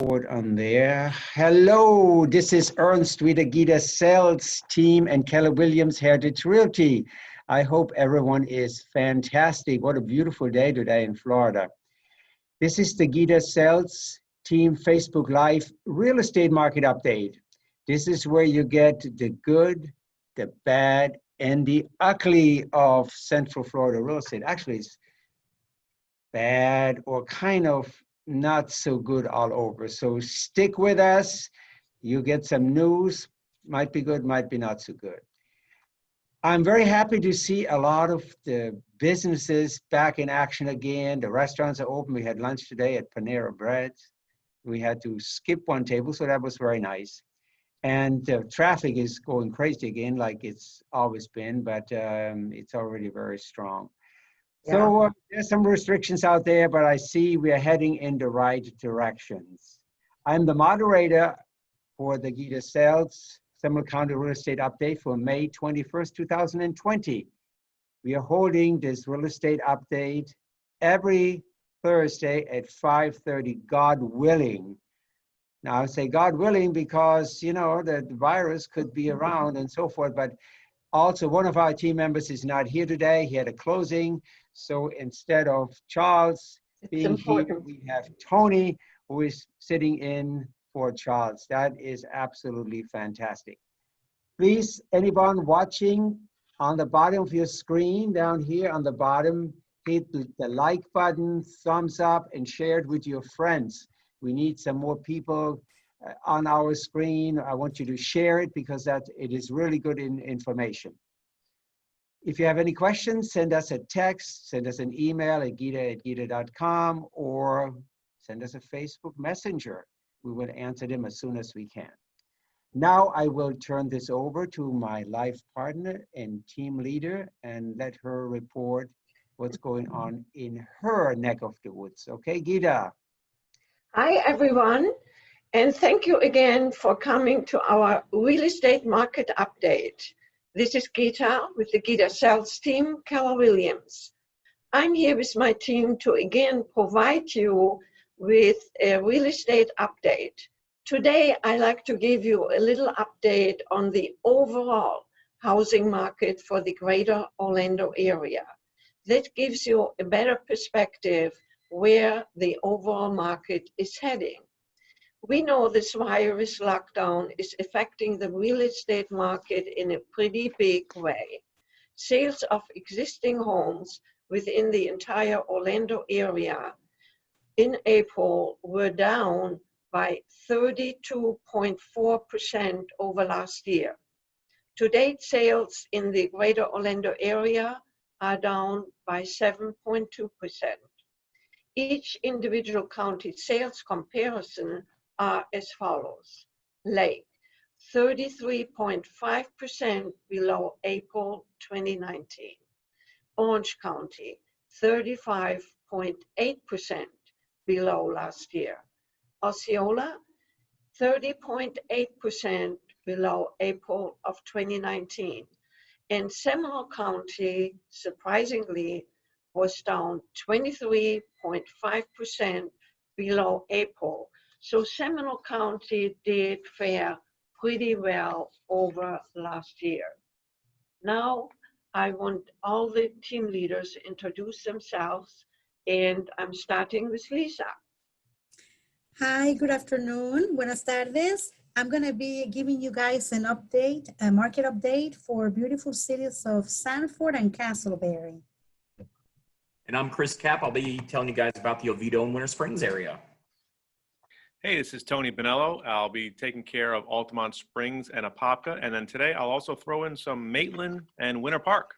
On there. Hello, this is Ernst with the Gitta Sells team and Keller Williams Realty. I hope everyone is fantastic. What a beautiful day today in Florida. This is the Gitta Sells team Facebook Live real estate market update. This is where you get the good, the bad, and the ugly of Central Florida real estate. Actually, it's bad or kind of not so good all over. So stick with us. You get some news. Might be good, might be not so good. I'm very happy to see a lot of the businesses back in action again. The restaurants are open. We had lunch today at Panera Bread. We had to skip one table, so that was very nice. And traffic is going crazy again, like it's always been, but it's already very strong. So there's some restrictions out there, but I see we are heading in the right directions. I'm the moderator for the Gitta Sells Seminole County Real Estate Update for May 21st, 2020. We are holding this real estate update every Thursday at 5:30, God willing. Now I say God willing because, you know, the virus could be around and so forth, but also one of our team members is not here today. He had a closing. So instead of Charles being here, we have Tony, who is sitting in for Charles. That is absolutely fantastic. Please, anyone watching, on the bottom of your screen, down here on the bottom, hit the like button, thumbs up, and share it with your friends. We need some more people on our screen. I want you to share it because it is really good information. If you have any questions, send us a text, send us an email at gitta@gitta.com, or send us a Facebook Messenger. We will answer them as soon as we can. Now I will turn this over to my life partner and team leader and let her report what's going on in her neck of the woods. Okay, Gitta? Hi, everyone, and thank you again for coming to our real estate market update. This is Gitta with the Gitta Sells team, Keller Williams. I'm here with my team to again provide you with a real estate update. Today, I'd like to give you a little update on the overall housing market for the greater Orlando area. That gives you a better perspective where the overall market is heading. We know this virus lockdown is affecting the real estate market in a pretty big way. Sales of existing homes within the entire Orlando area in April were down by 32.4% over last year. To date, sales in the greater Orlando area are down by 7.2%. Each individual county sales comparison are as follows. Lake, 33.5% below April 2019. Orange County, 35.8% below last year. Osceola, 30.8% below April of 2019. And Seminole County, surprisingly, was down 23.5% below April. So Seminole County did fare pretty well over last year. Now I want all the team leaders to introduce themselves, and I'm starting with Lisa. Hi, good afternoon. Buenas tardes. I'm going to be giving you guys an update, a market update for beautiful cities of Sanford and Castleberry. And I'm Chris Kapp. I'll be telling you guys about the Oviedo and Winter Springs area. Hey, this is Tony Bonello. I'll be taking care of Altamont Springs and Apopka. And then today I'll also throw in some Maitland and Winter Park.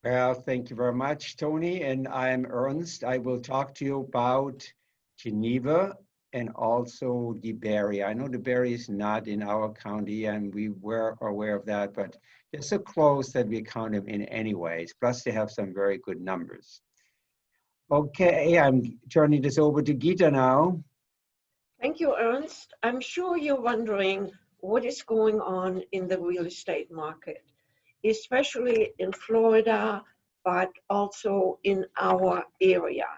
Well, thank you very much, Tony. And I'm Ernst. I will talk to you about Geneva and also DeBerry. I know DeBerry is not in our county, and we were aware of that, but they're so close that we count them in anyways. Plus, they have some very good numbers. Okay, I'm turning this over to Gitta now. Thank you, Ernst. I'm sure you're wondering what is going on in the real estate market, especially in Florida, but also in our area.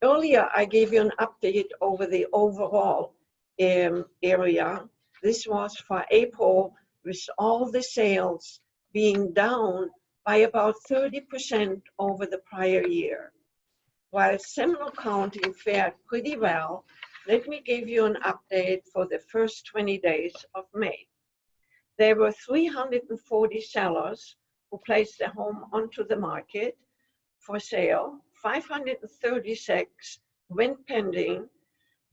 Earlier, I gave you an update over the overall area. This was for April, with all the sales being down by about 30% over the prior year. While Seminole County fared pretty well, let me give you an update for the first 20 days of May. There were 340 sellers who placed their home onto the market for sale, 536 went pending,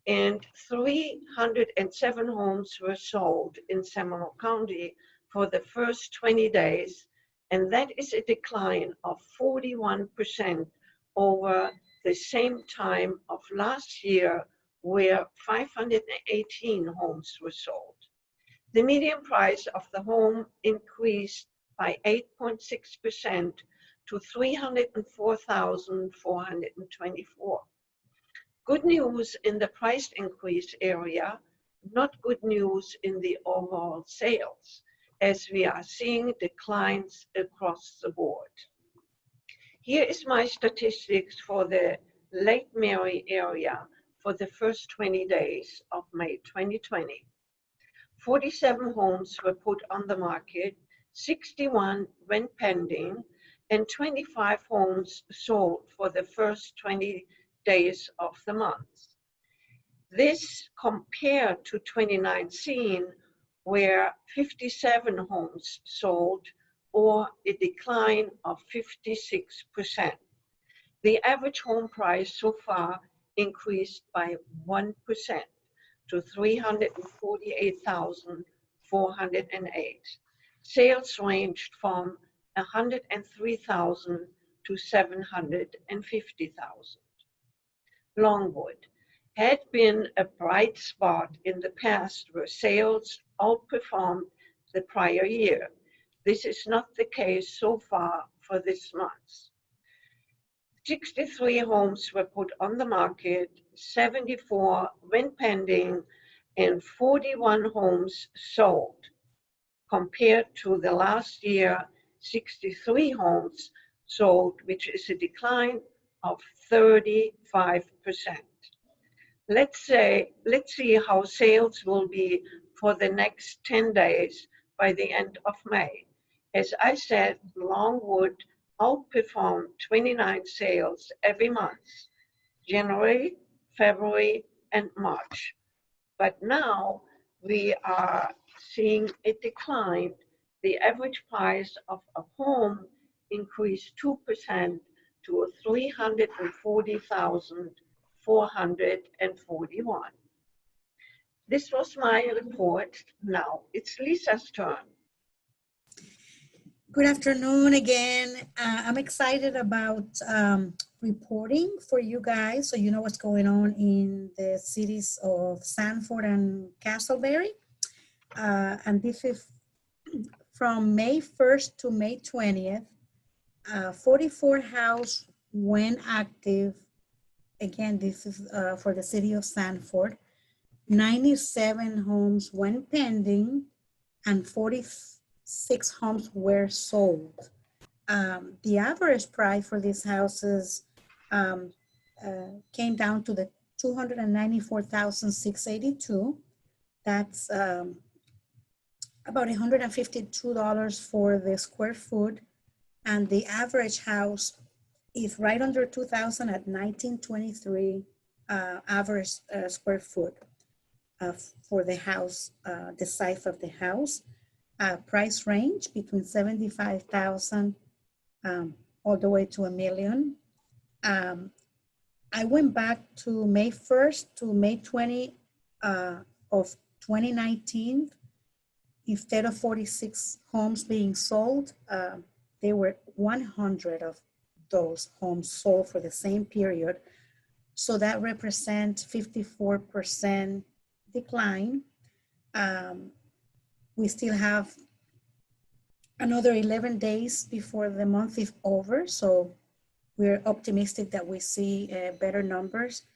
and 307 homes were sold in Seminole County for the first 20 days, and that is a decline of 41% over the same time of last year, where 518 homes were sold. The median price of the home increased by 8.6% to $304,424. Good news in the price increase area, not good news in the overall sales, as we are seeing declines across the board. Here is my statistics for the Lake Mary area for the first 20 days of May 2020. 47 homes were put on the market, 61 went pending, and 25 homes sold for the first 20 days of the month. This compared to 2019, where 57 homes sold, or a decline of 56%. The average home price so far increased by 1% to $348,408. Sales ranged from $103,000 to $750,000. Longwood had been a bright spot in the past where sales outperformed the prior year. This is not the case so far for this month. 63 homes were put on the market, 74 went pending, and 41 homes sold. Compared to the last year, 63 homes sold, which is a decline of 35%. Let's see how sales will be for the next 10 days by the end of May. As I said, Longwood outperformed 29 sales every month, January, February, and March. But now we are seeing a decline. The average price of a home increased 2% to $340,441. This was my report. Now it's Lisa's turn. Good afternoon again. I'm excited about reporting for you guys so you know what's going on in the cities of Sanford and Castleberry. And this is from May 1st to May 20th. 44 houses went active. Again, this is for the city of Sanford. 97 homes went pending and 46 homes were sold. The average price for these houses came down to the $294,682. That's about $152 for the square foot. And the average house is right under 2,000 at 1923 average square foot for the house, the size of the house. Price range between $75,000 all the way to $1 million. I went back to May 1st to May 20 of 2019. Instead of 46 homes being sold, there were 100 of those homes sold for the same period. So that represents 54% decline. We still have another 11 days before the month is over. So we're optimistic that we see better numbers.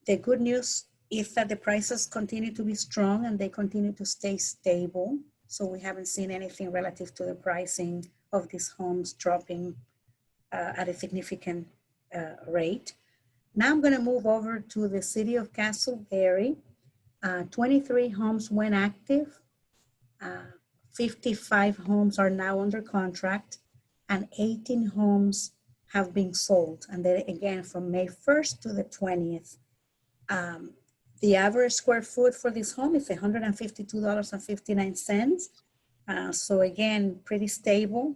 The good news is that the prices continue to be strong and they continue to stay stable. So we haven't seen anything relative to the pricing of these homes dropping at a significant rate. Now I'm going to move over to the city of Castleberry. 23 homes went active. 55 homes are now under contract, and 18 homes have been sold. And then again, from May 1st to the 20th. The average square foot for this home is $152.59. So again, pretty stable.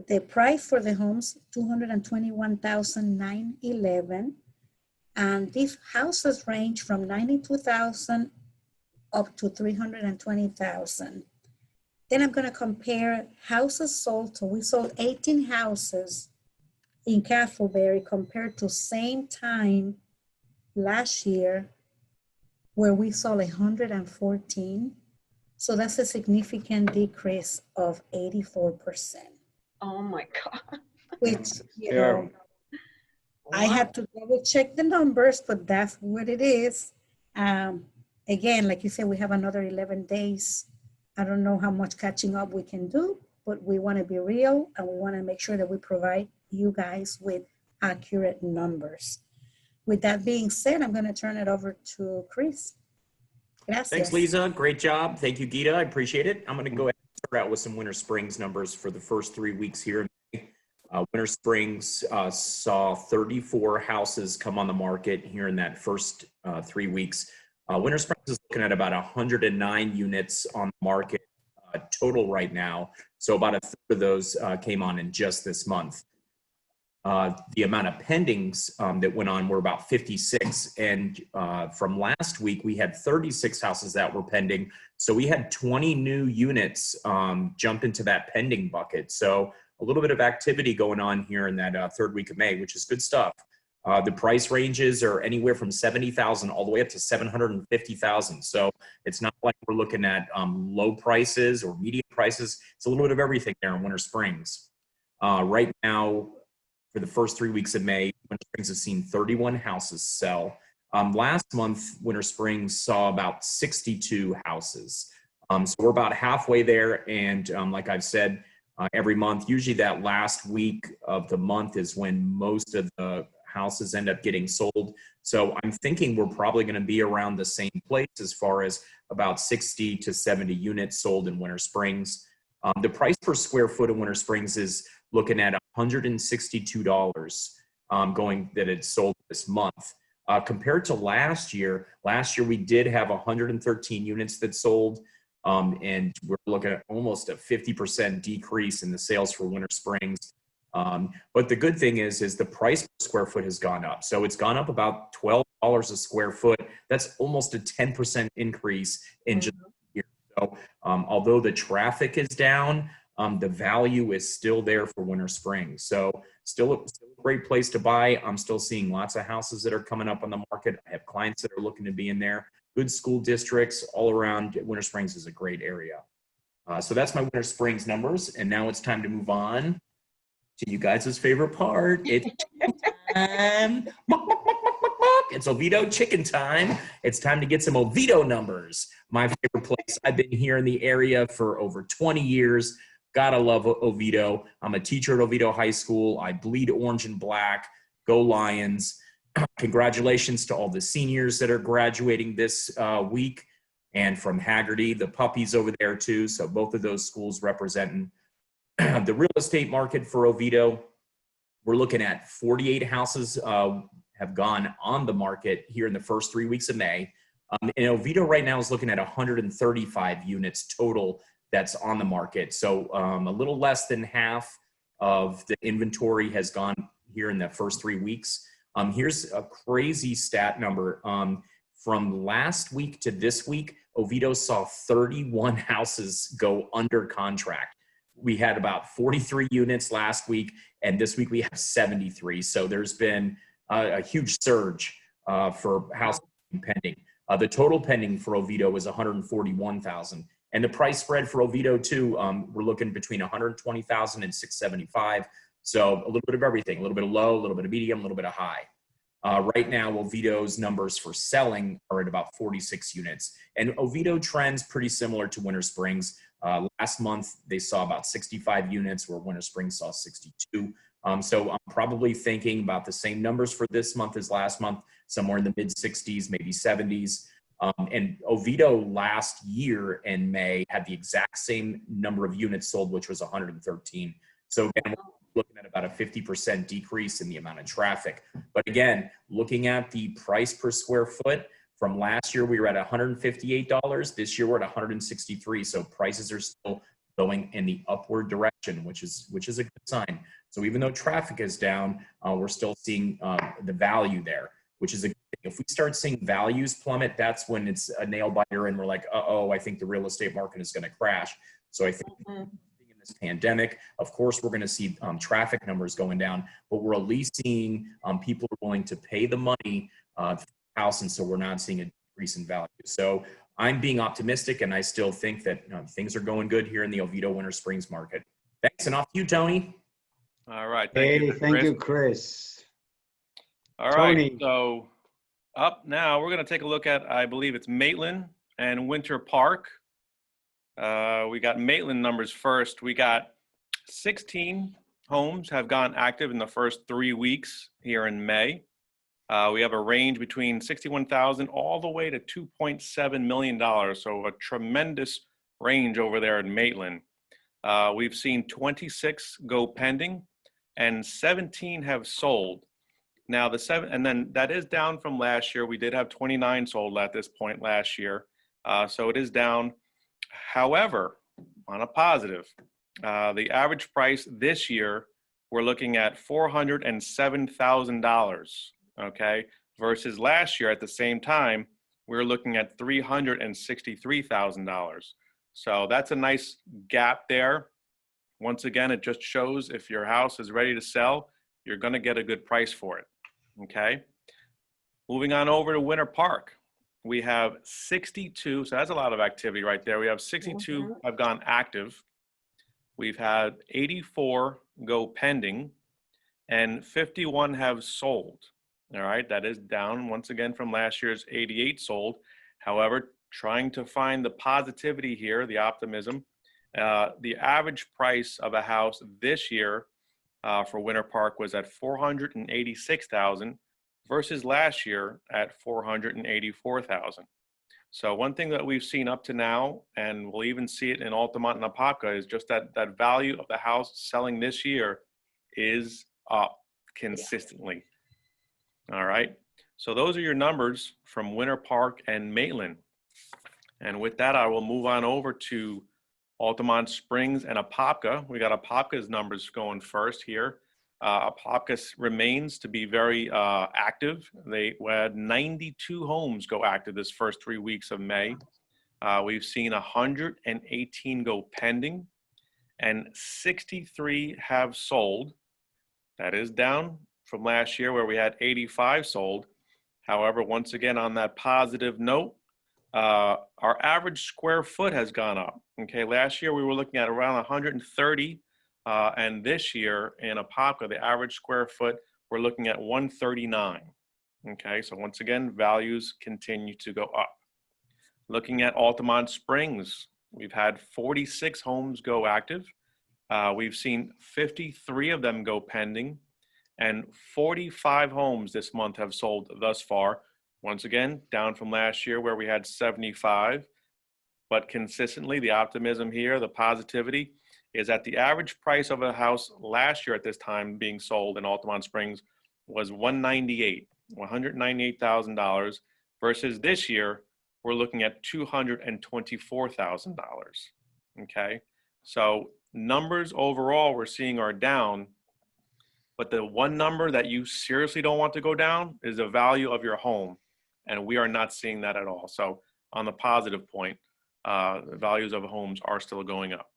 The price for the homes, $221,911. And these houses range from $92,000 up to $320,000. Then I'm going to compare houses sold. So we sold 18 houses in Castleberry compared to same time last year, where we sold 114. So that's a significant decrease of 84%. Oh my God. Which, you know, I had to double check the numbers, but that's what it is. Again, like you said, we have another 11 days. I don't know how much catching up we can do, but we want to be real and we want to make sure that we provide you guys with accurate numbers. With that being said, I'm going to turn it over to Chris. Gracias. Thanks, Lisa. Great job. Thank you, Gitta. I appreciate it. I'm going to go ahead and start out with some Winter Springs numbers for the first 3 weeks here. Winter Springs saw 34 houses come on the market here in that first 3 weeks. Winter Springs is looking at about 109 units on the market total right now. So about a third of those came on in just this month. The amount of pendings that went on were about 56. And from last week, we had 36 houses that were pending. So we had 20 new units jump into that pending bucket. So a little bit of activity going on here in that third week of May, which is good stuff. The price ranges are anywhere from $70,000 all the way up to $750,000. So it's not like we're looking at low prices or medium prices. It's a little bit of everything there in Winter Springs. Right now, for the first 3 weeks of May, Winter Springs has seen 31 houses sell. Last month, Winter Springs saw about 62 houses. So we're about halfway there. And like I've said, every month, usually that last week of the month is when most of the houses end up getting sold. So I'm thinking we're probably going to be around the same place as far as about 60 to 70 units sold in Winter Springs. The price per square foot in Winter Springs is looking at $162 going that it's sold this month. Compared to last year we did have 113 units that sold. And we're looking at almost a 50% decrease in the sales for Winter Springs. But the good thing is the price per square foot has gone up. So it's gone up about $12 a square foot. That's almost a 10% increase in just a year. So although the traffic is down, the value is still there for Winter Springs. So still a great place to buy. I'm still seeing lots of houses that are coming up on the market. I have clients that are looking to be in there. Good school districts all around. Winter Springs is a great area. So that's my Winter Springs numbers. And now it's time to move on to you guys' favorite part. It's time. It's Oviedo chicken time. It's time to get some Oviedo numbers. My favorite place. I've been here in the area for over 20 years. Gotta love Oviedo. I'm a teacher at Oviedo High School. I bleed orange and black. Go Lions. Congratulations to all the seniors that are graduating this week, and from Haggerty, the puppies over there too. So both of those schools representing the real estate market for Oviedo. We're looking at 48 houses have gone on the market here in the first 3 weeks of May. And Oviedo right now is looking at 135 units total that's on the market. So a little less than half of the inventory has gone here in the first 3 weeks. Here's a crazy stat number. From last week to this week, Oviedo saw 31 houses go under contract. We had about 43 units last week, and this week we have 73. So there's been a huge surge for houses pending. The total pending for Oviedo is 141,000. And the price spread for Oviedo too, we're looking between 120,000 and 675. So a little bit of everything, a little bit of low, a little bit of medium, a little bit of high. Right now, Oviedo's numbers for selling are at about 46 units. And Oviedo trends pretty similar to Winter Springs. Last month, they saw about 65 units, where Winter Springs saw 62. So I'm probably thinking about the same numbers for this month as last month, somewhere in the mid 60s, maybe 70s. And Oviedo last year in May had the exact same number of units sold, which was 113. So again, we're looking at about a 50% decrease in the amount of traffic. But again, looking at the price per square foot, from last year, we were at $158. This year, we're at $163. So prices are still going in the upward direction, which is a good sign. So even though traffic is down, we're still seeing the value there, which is a good thing. If we start seeing values plummet, that's when it's a nail biter and we're like, uh-oh, I think the real estate market is going to crash. So I think in this pandemic, of course, we're going to see traffic numbers going down, but we're at least seeing people are willing to pay the money for the house, and so we're not seeing a decrease in value. So I'm being optimistic, and I still think that things are going good here in the Oviedo Winter Springs market. Thanks, and off to you, Tony. All right. Thank you, Thank you, Chris. All right. Tony. So up now, we're going to take a look at, I believe it's Maitland and Winter Park. We got Maitland numbers first. We got 16 homes have gone active in the first 3 weeks here in May. We have a range between $61,000 all the way to $2.7 million. So a tremendous range over there in Maitland. We've seen 26 go pending and 17 have sold. Now and then that is down from last year. We did have 29 sold at this point last year. So it is down. However, on a positive, the average price this year, we're looking at $407,000. Okay, versus last year at the same time, we were looking at $363,000. So that's a nice gap there. Once again, it just shows if your house is ready to sell, you're going to get a good price for it. Okay, moving on over to Winter Park. We have 62, so that's a lot of activity right there. We have 62 have gone active. We've had 84 go pending and 51 have sold. All right, that is down once again from last year's 88 sold. However, trying to find the positivity here, the optimism, the average price of a house this year for Winter Park was at $486,000 versus last year at $484,000. So one thing that we've seen up to now, and we'll even see it in Altamont and Apopka, is just that value of the house selling this year is up consistently. All right, so those are your numbers from Winter Park and Maitland. And with that, I will move on over to Altamont Springs and Apopka. We got Apopka's numbers going first here. Apopka remains to be very active. They had 92 homes go active this first 3 weeks of May. We've seen 118 go pending and 63 have sold. That is down from last year where we had 85 sold. However, once again, on that positive note, our average square foot has gone up. Okay, last year we were looking at around 130, and this year in Apopka, the average square foot, we're looking at 139. Okay, so once again, values continue to go up. Looking at Altamont Springs, we've had 46 homes go active. We've seen 53 of them go pending, and 45 homes this month have sold thus far. Once again, down from last year where we had 75, but consistently the optimism here, the positivity, is that the average price of a house last year at this time being sold in Altamont Springs was $198,000 versus this year we're looking at $224,000. Okay, so numbers overall we're seeing are down, but the one number that you seriously don't want to go down is the value of your home. And we are not seeing that at all. So on the positive point, the values of homes are still going up.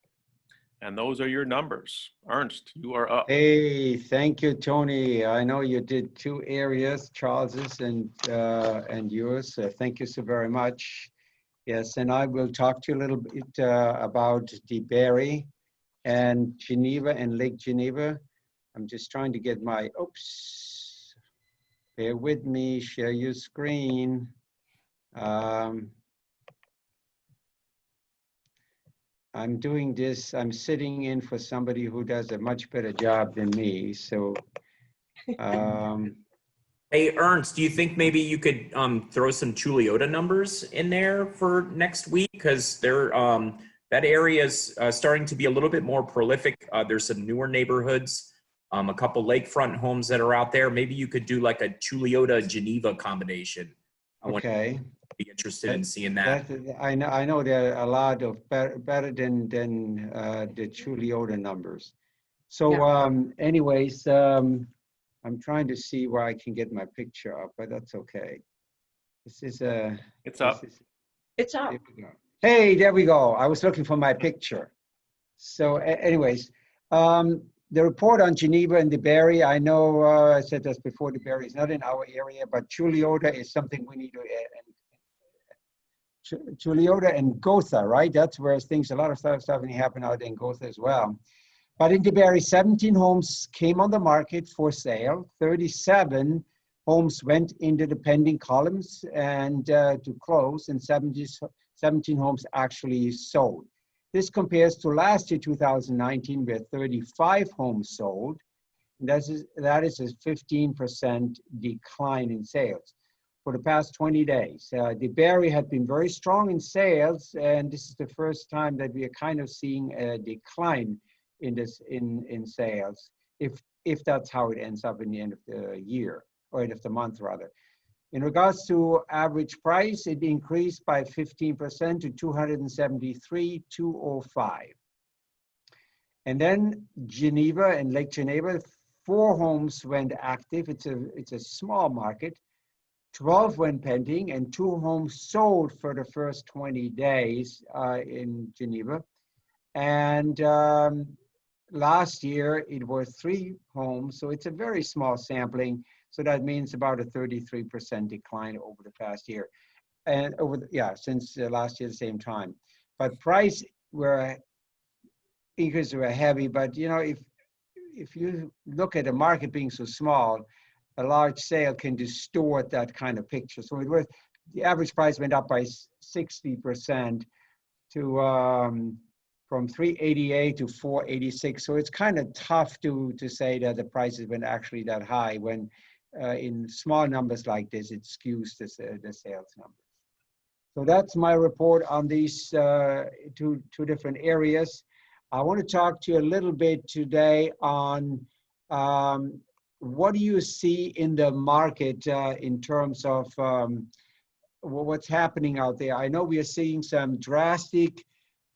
And those are your numbers. Ernst, you are up. Hey, thank you, Tony. I know you did 2 areas, Charles's and yours. Thank you so very much. Yes, and I will talk to you a little bit about DeBerry and Geneva and Lake Geneva. I'm just trying to get my, oops, bear with me, share your screen. I'm doing this, I'm sitting in for somebody who does a much better job than me, so. Hey, Ernst, do you think maybe you could throw some Chuliota numbers in there for next week? Because they're that area is starting to be a little bit more prolific. There's some newer neighborhoods, a couple lakefront homes that are out there. Maybe you could do like a Chuliota Geneva combination. I want Okay. to be interested in seeing that. I know there are a lot of better than the Chuliota numbers. So anyways, I'm trying to see where I can get my picture up, but that's okay. This is It's up. It's up. There we go. Hey, there we go. I was looking for my picture. So anyways, the report on Geneva and the Barry, I know I said this before, the Barry is not in our area, but Chuliota is something we need to Chuliota and Gotha, right? That's where things, a lot of stuff happen out in Gotha as well. But in DeBerry, 17 homes came on the market for sale. 37 homes went into the pending columns and to close, and 17 homes actually sold. This compares to last year, 2019, where 35 homes sold. And that is a 15% decline in sales for the past 20 days. DeBerry had been very strong in sales, and this is the first time that we are kind of seeing a decline in sales, if that's how it ends up in the end of the year, or end of the month rather. In regards to average price, it increased by 15% to $273,205. And then Geneva and Lake Geneva, 4 homes went active. It's a small market. 12 went pending, and 2 homes sold for the first 20 days in Geneva. And last year it was 3 homes, so it's a very small sampling. So that means about a 33% decline over the past year, and since last year at the same time. But price increases were heavy. But you know, if you look at the market being so small, a large sale can distort that kind of picture. So the average price went up by 60% to from $388 to $486. So it's kind of tough to say that the prices went actually that high when in small numbers like this, it skews the sales numbers. So that's my report on these two different areas. I want to talk to you a little bit today on what do you see in the market in terms of what's happening out there. I know we are seeing some drastic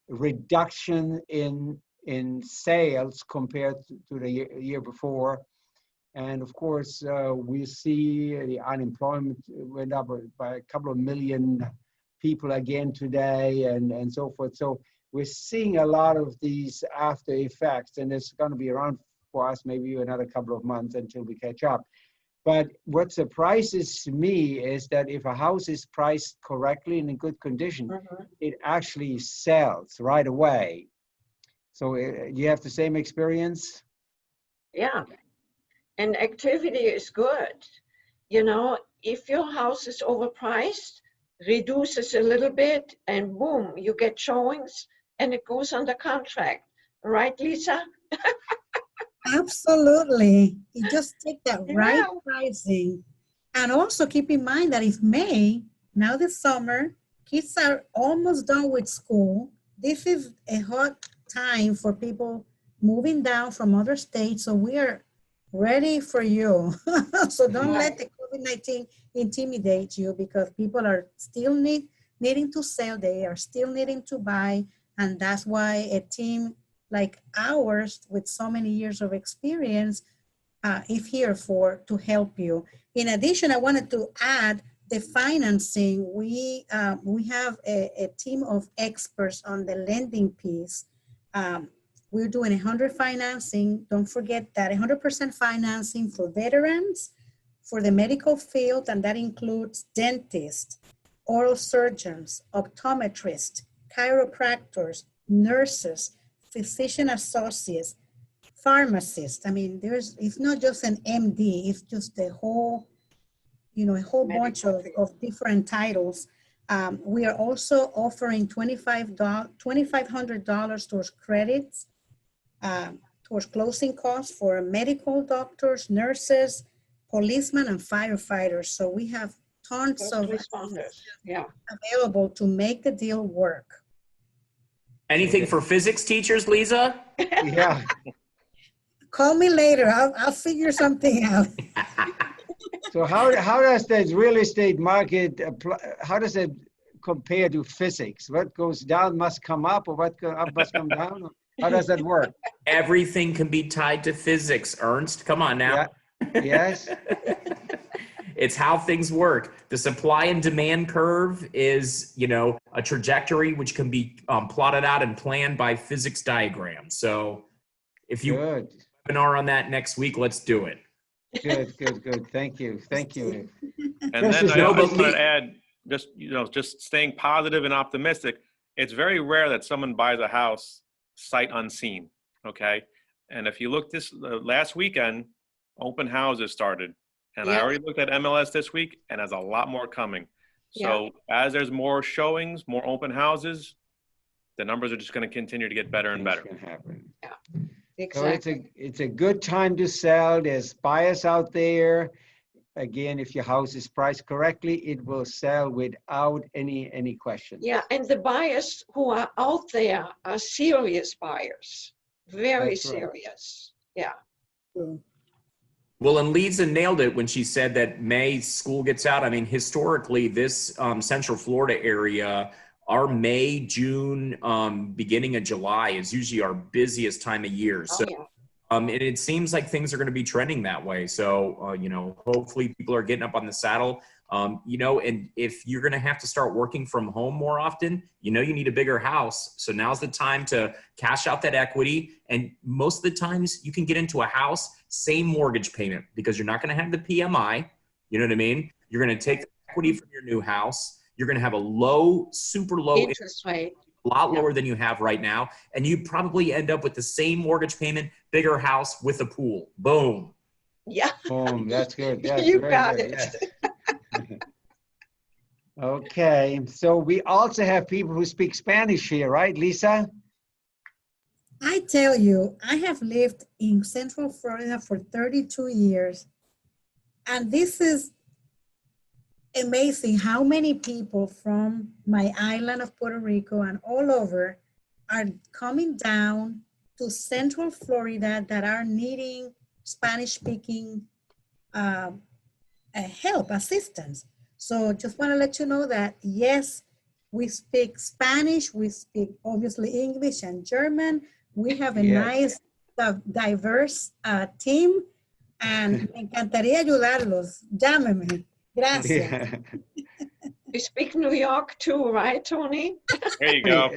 reduction in sales compared to the year before. And of course, we see the unemployment went up by a couple of million people again today, and so forth. So we're seeing a lot of these after effects, and it's going to be around for us maybe another couple of months until we catch up. But what surprises me is that if a house is priced correctly and in good condition, it actually sells right away. So you have the same experience? Yeah, and activity is good. You know, if your house is overpriced, reduces a little bit, and boom, you get showings, and it goes under contract. Right, Lisa? Absolutely. You just take that right pricing. And also keep in mind that if May, now this summer, kids are almost done with school. This is a hot time for people moving down from other states. So we are ready for you. So don't let the COVID-19 intimidate you, because people are still needing to sell. They are still needing to buy. And that's why a team like ours with so many years of experience is here to help you. In addition, I wanted to add the financing. We have a team of experts on the lending piece. We're doing 100 financing. Don't forget that 100% financing for veterans, for the medical field, and that includes dentists, oral surgeons, optometrists, chiropractors, nurses, physician associates, pharmacists. I mean, it's not just an MD, it's just a whole bunch of different titles. We are also offering $2,500 towards credits, towards closing costs for medical doctors, nurses, policemen, and firefighters. So we have tons First of responders. Yeah. available to make the deal work. Anything for physics teachers, Lisa? Yeah. Call me later. I'll figure something out. So how does that real estate market apply, how does it compare to physics? What goes down must come up, or what up must come down? How does that work? Everything can be tied to physics, Ernst. Come on now. Yeah. Yes. It's how things work. The supply and demand curve is, you know, a trajectory which can be plotted out and planned by physics diagrams. So if you Good. webinar on that next week, let's do it. Good. Thank you. And Chris then is I no, just but want to add, just staying positive and optimistic. It's very rare that someone buys a house sight unseen, okay? And if you look this last weekend, open houses started. And I Yeah. already looked at MLS this week, and there's a lot more coming. So as there's more showings, more open houses, the numbers are just going to continue to get better and things better. can happen. Exactly. So it's a good time to sell. There's buyers out there. Again, if your house is priced correctly, it will sell without any question. Yeah, and the buyers who are out there are serious buyers, very That's right. serious. Yeah. Well, and Lisa nailed it when she said that May school gets out. I mean, historically, this Central Florida area, our May, June, beginning of July is usually our busiest time of year. So, yeah. and it seems like things are going to be trending that way. So, you know, hopefully people are getting up on the saddle. You know, and if you're going to have to start working from home more often, you know, you need a bigger house. So now's the time to cash out that equity. And most of the times you can get into a house, same mortgage payment, because you're not going to have the PMI. You know what I mean? You're going to take the equity from your new house. You're going to have a low, super low Interest rate. a lot lower than you have right now. And you probably end up with the same mortgage payment, bigger house with a pool. Boom. Yeah. Boom, that's good. That's You very got good, it. yes. Okay, so we also have people who speak Spanish here, right, Lisa? I tell you, I have lived in Central Florida for 32 years. And this is amazing how many people from my island of Puerto Rico and all over are coming down to Central Florida that are needing Spanish-speaking help, assistance. So just want to let you know that, yes, we speak Spanish, we speak obviously English and German. We have a nice, diverse team, and me encantaría ayudarlos. Llámeme. Gracias. Yeah. We speak New York too, right, Tony? There you go.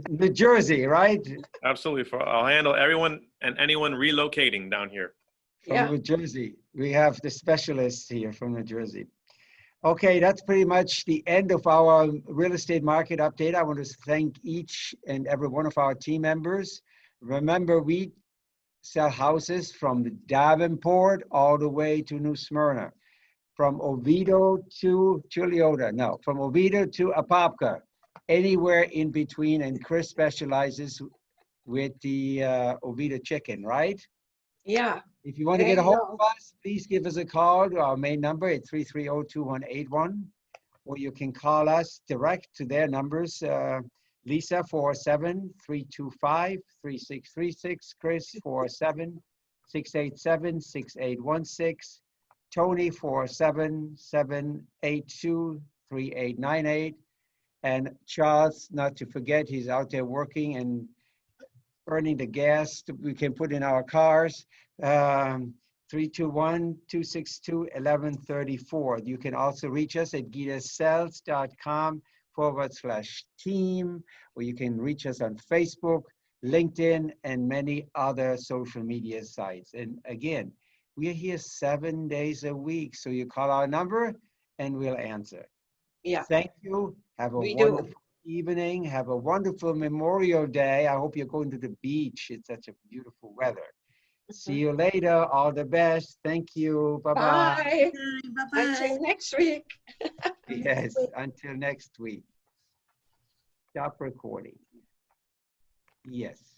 New Jersey, right? Absolutely. I'll handle everyone and anyone relocating down here. From New Jersey. We have the specialists here from New Jersey. Okay, that's pretty much the end of our real estate market update. I want to thank each and every one of our team members. Remember, we sell houses from the Davenport all the way to New Smyrna, from Oviedo to Chiliota, no, from Oviedo to Apopka, anywhere in between. And Chris specializes with the Oviedo chicken, right? Yeah. If you want to get a hold of us, please give us a call to our main number at 330-2181, or you can call us direct to their numbers. Lisa, 407-325-3636, Chris, 407-687-6816, Tony, 407-782-3898, and Charles, not to forget, he's out there working and earning the gas we can put in our cars. 321-262-1134. You can also reach us at gittasells.com/team, or you can reach us on Facebook, LinkedIn, and many other social media sites. And again, we are here 7 days a week, so you call our number and we'll answer. Yeah. Thank you. Have a wonderful evening. Have a wonderful Memorial Day. I hope you're going to the beach. It's such a beautiful weather. See you later. All the best. Thank you. Bye-bye. Bye. Bye-bye. Until next week. Yes, until next week. Stop recording. Yes.